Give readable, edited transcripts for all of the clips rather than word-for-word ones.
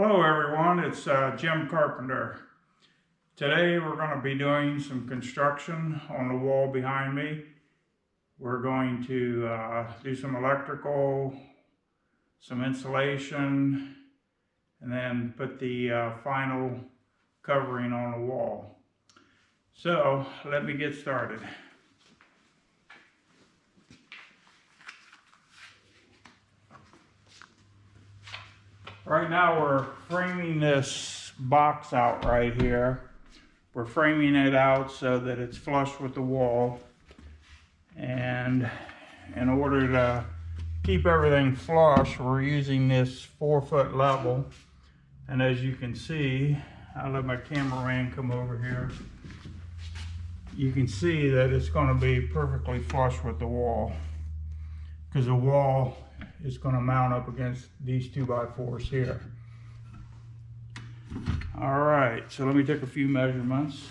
Hello everyone, it's Jim Carpenter. Today we're going to be doing some construction on the wall behind me. We're going to do some electrical, some insulation, and then put the final covering on the wall. So let me get started. Right now we're framing this box out right here. We're framing it out so that it's flush with the wall. And in order to keep everything flush, we're using this 4-foot level. And as you can see, I'll let my cameraman come over here. You can see that it's going to be perfectly flush with the wall, because the wall is going to mount up against these 2x4s here. All right, so let me take a few measurements.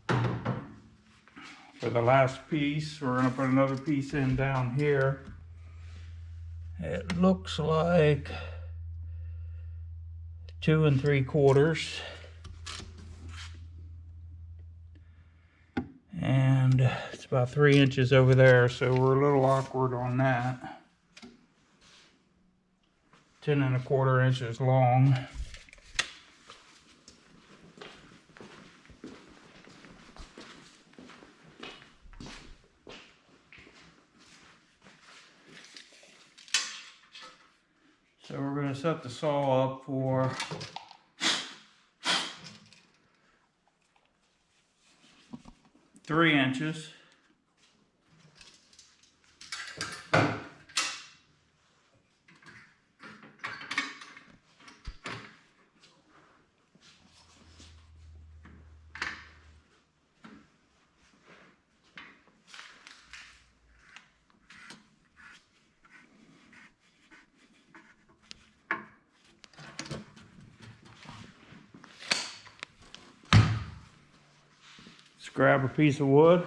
For the last piece, we're going to put another piece in down here. It looks like 2 3/4. And it's about 3 inches over there, so we're a little awkward on that. 10 1/4 inches long. So we're going to set the saw up for 3 inches. Let's grab a piece of wood.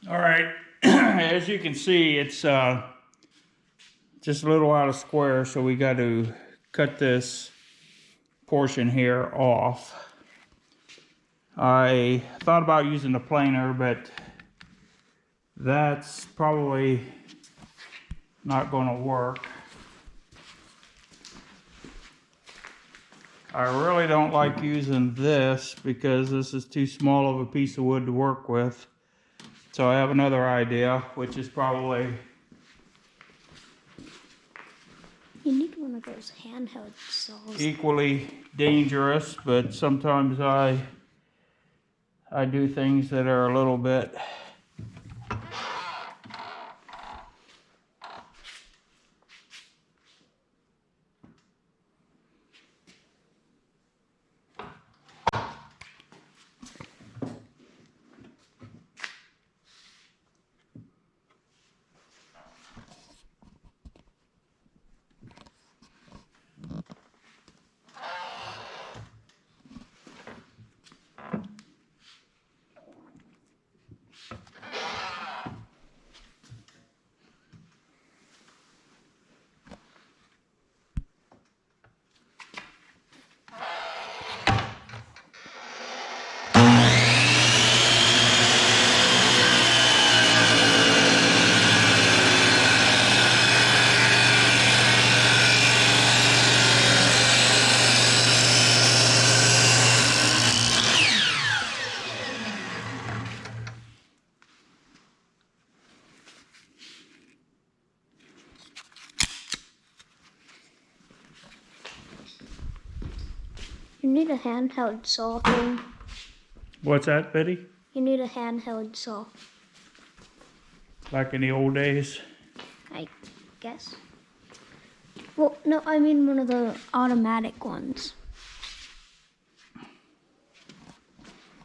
All right, as you can see, it's just a little out of square, so we got to cut this portion here off. I thought about using the planer, but that's probably not going to work. I really don't like using this because this is too small of a piece of wood to work with. So I have another idea, which is probably... You need one of those handheld saws. Equally dangerous, but sometimes I do things that are a little bit... You need a handheld saw thing. What's that, Betty? You need a handheld saw. Like in the old days? I guess. Well, no, I mean one of the automatic ones.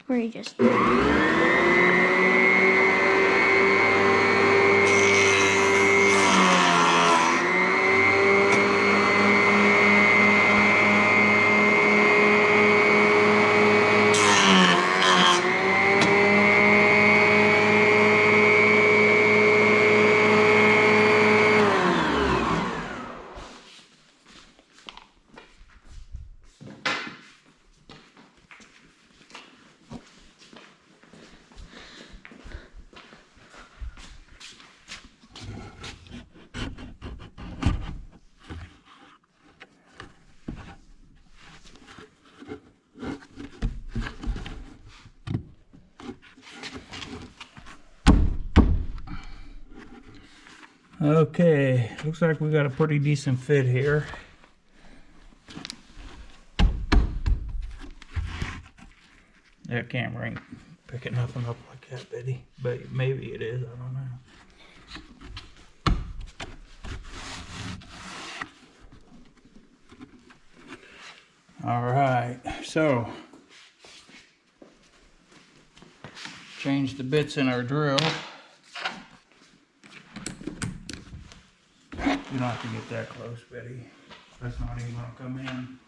Where you just... Okay, looks like we got a pretty decent fit here. That camera ain't picking nothing up like that, Betty, but maybe it is, I don't know. All right, so change the bits in our drill. You don't have to get that close, Betty. That's not even gonna come in.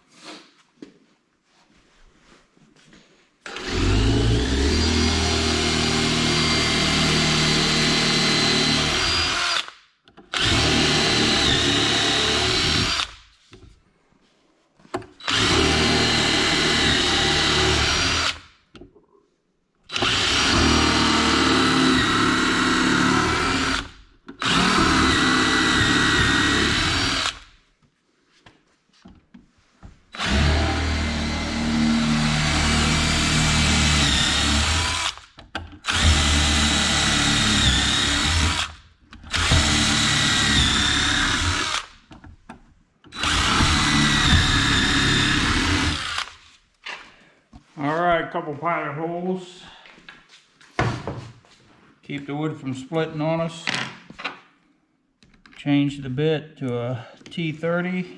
Couple pilot holes. Keep the wood from splitting on us. Change the bit to a T30.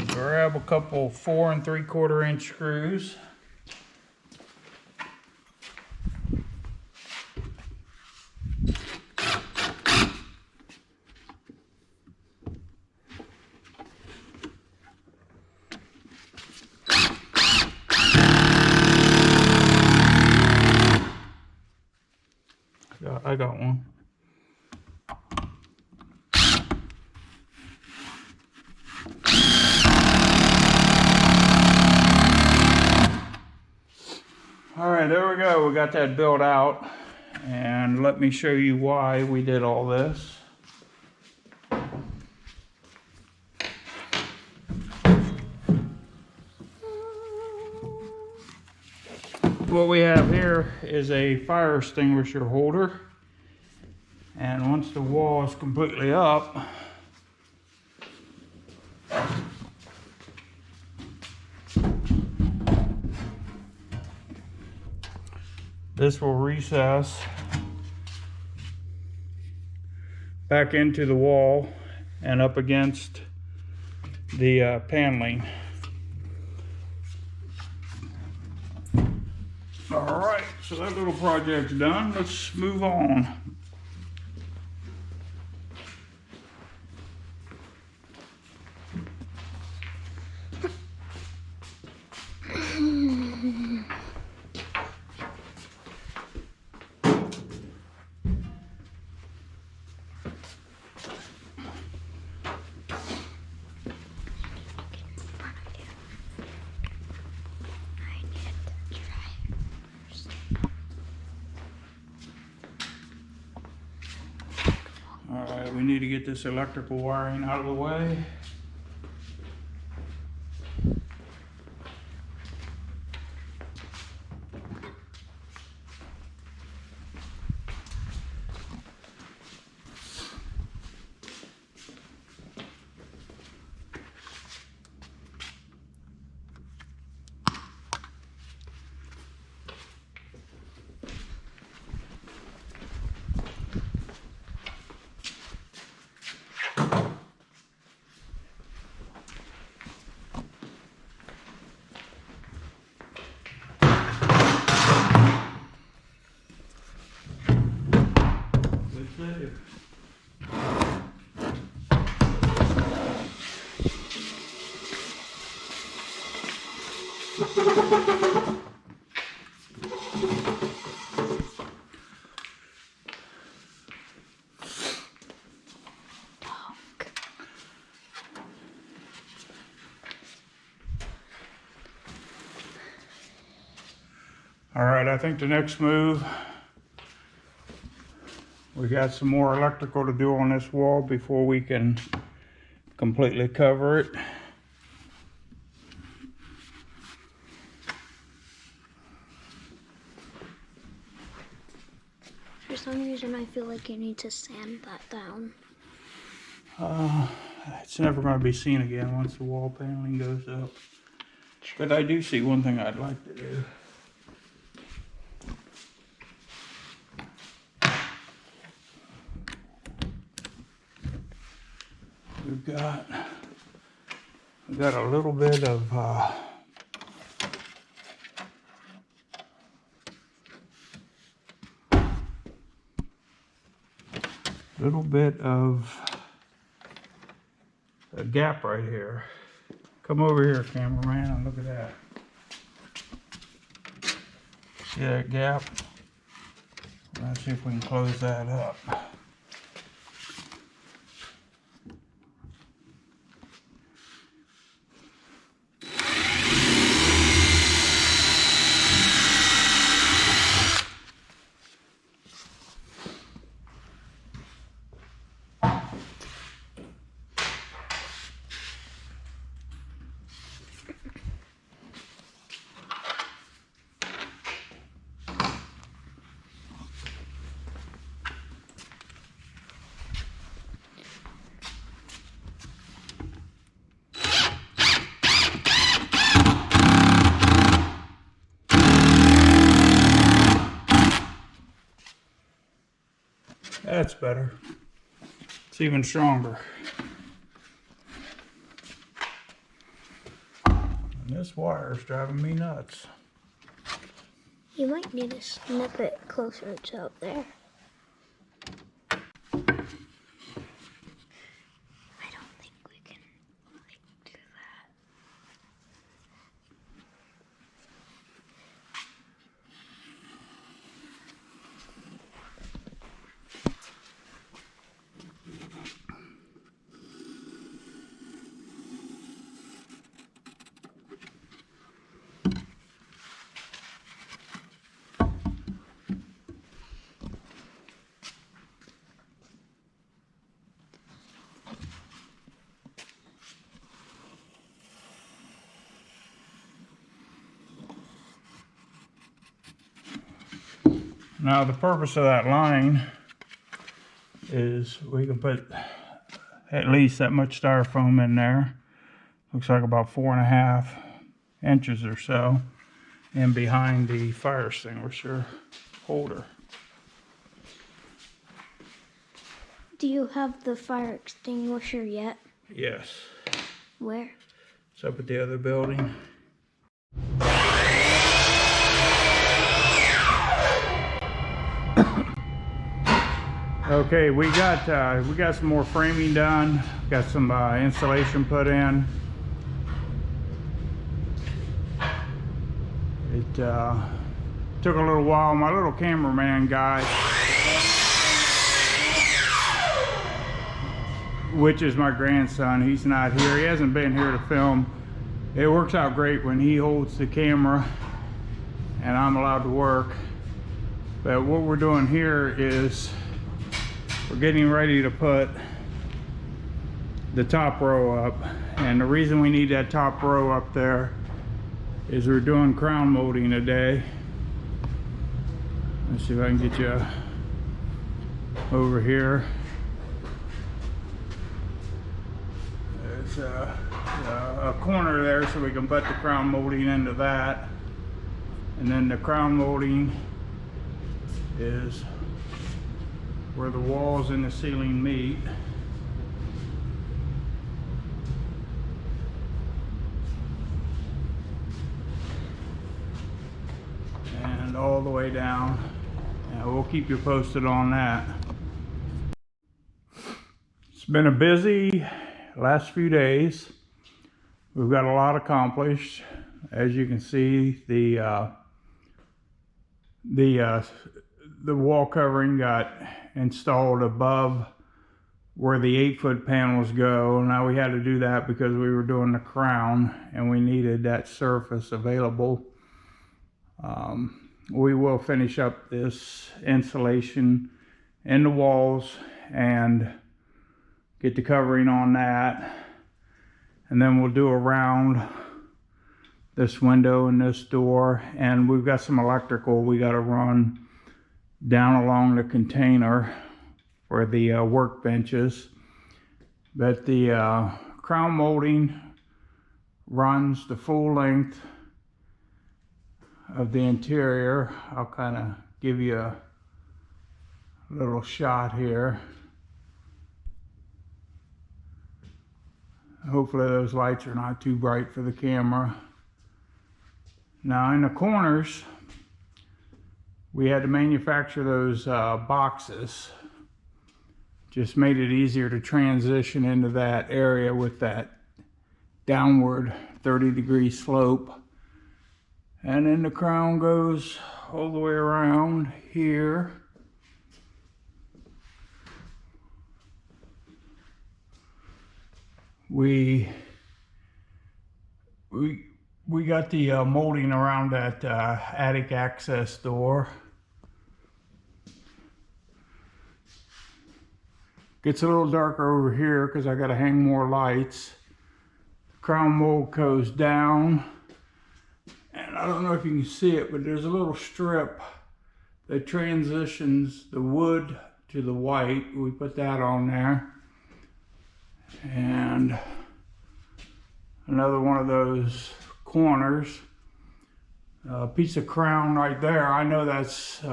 Grab a couple 4 3/4 inch screws. I got one. All right, there we go. We got that built out. And let me show you why we did all this. What we have here is a fire extinguisher holder. And once the wall is completely up, this will recess back into the wall and up against the paneling. All right, so that little project's done. Let's move on. All right, we need to get this electrical wiring out of the way. All right, I think the next move, we got some more electrical to do on this wall before we can completely cover it. For some reason, I feel like you need to sand that down. It's never going to be seen again once the wall paneling goes up. But I do see one thing I'd like to do. We've got a little bit of a gap right here. Come over here, cameraman, and look at that. See that gap? Let's see if we can close that up. That's better. It's even stronger. And this wire is driving me nuts. You might need to snip it closer to up there. I don't think we can do that. Now the purpose of that line is we can put at least that much styrofoam in there. Looks like about 4.5 inches or so, and behind the fire extinguisher holder. Do you have the fire extinguisher yet? Yes. Where? It's up at the other building. Okay, we got some more framing done. Got some insulation put in. It took a little while. My little cameraman guy, which is my grandson, he's not here. He hasn't been here to film. It works out great when he holds the camera and I'm allowed to work. But what we're doing here is we're getting ready to put the top row up. And the reason we need that top row up there is we're doing crown molding today. Let's see if I can get you over here. There's a corner there so we can put the crown molding into that. And then the crown molding is where the walls and the ceiling meet. And all the way down. And we'll keep you posted on that. It's been a busy last few days. We've got a lot accomplished. As you can see, the wall covering got installed above where the 8-foot panels go. Now we had to do that because we were doing the crown and we needed that surface available. We will finish up this insulation in the walls and get the covering on that, and then we'll do around this window and this door. And we've got some electrical we got to run down along the container for the workbenches. But the crown molding runs the full length of the interior. I'll kind of give you a little shot here. Hopefully those lights are not too bright for the camera. Now in the corners, we had to manufacture those boxes. Just made it easier to transition into that area with that downward 30-degree slope. And then the crown goes all the way around here. We got the molding around that attic access door. Gets a little darker over here because I got to hang more lights. Crown mold goes down, and I don't know if you can see it, but there's a little strip that transitions the wood to the white. We put that on there. And another one of those corners, a piece of crown right there. I know that's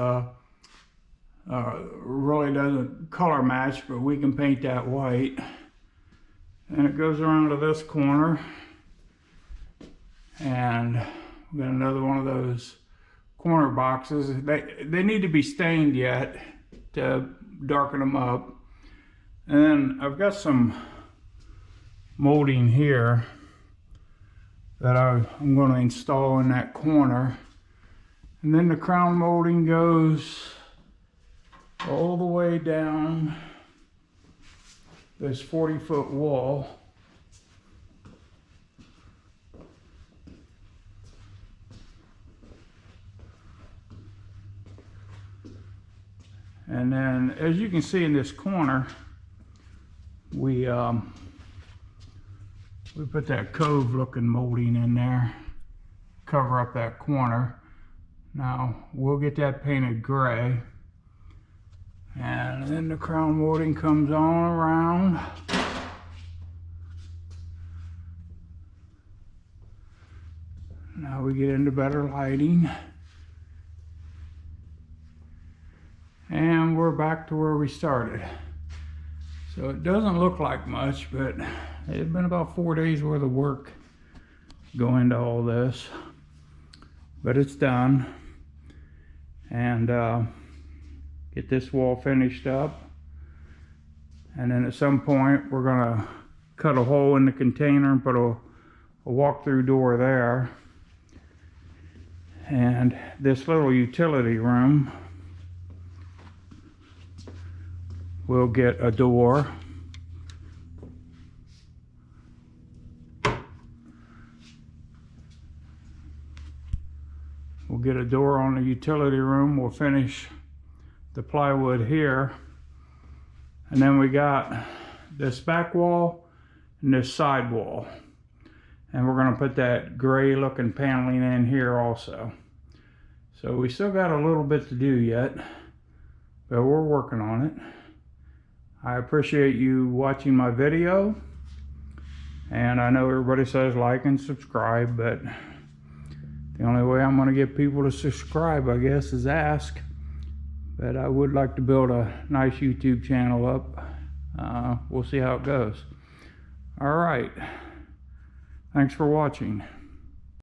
really doesn't color match, but we can paint that white. And it goes around to this corner, and we got another one of those corner boxes. They need to be stained yet to darken them up. And then I've got some molding here that I'm going to install in that corner. And then the crown molding goes all the way down this 40-foot wall. And then, as you can see in this corner, we put that cove looking molding in there, cover up that corner. Now we'll get that painted gray, and then the crown molding comes on around. Now we get into better lighting, and we're back to where we started. So it doesn't look like much, but it's been about 4 days worth of work going to all this, but it's done. And get this wall finished up, and then at some point we're gonna cut a hole in the container and put a walk-through door there. And this little utility room will get a door. We'll get a door on the utility room. We'll finish the plywood here. And then we got this back wall and this side wall. And we're gonna put that gray looking paneling in here also. So we still got a little bit to do yet, but we're working on it. I appreciate you watching my video. And I know everybody says like and subscribe, but the only way I'm gonna get people to subscribe, I guess, is ask. But I would like to build a nice YouTube channel up. We'll see how it goes. All right. Thanks for watching.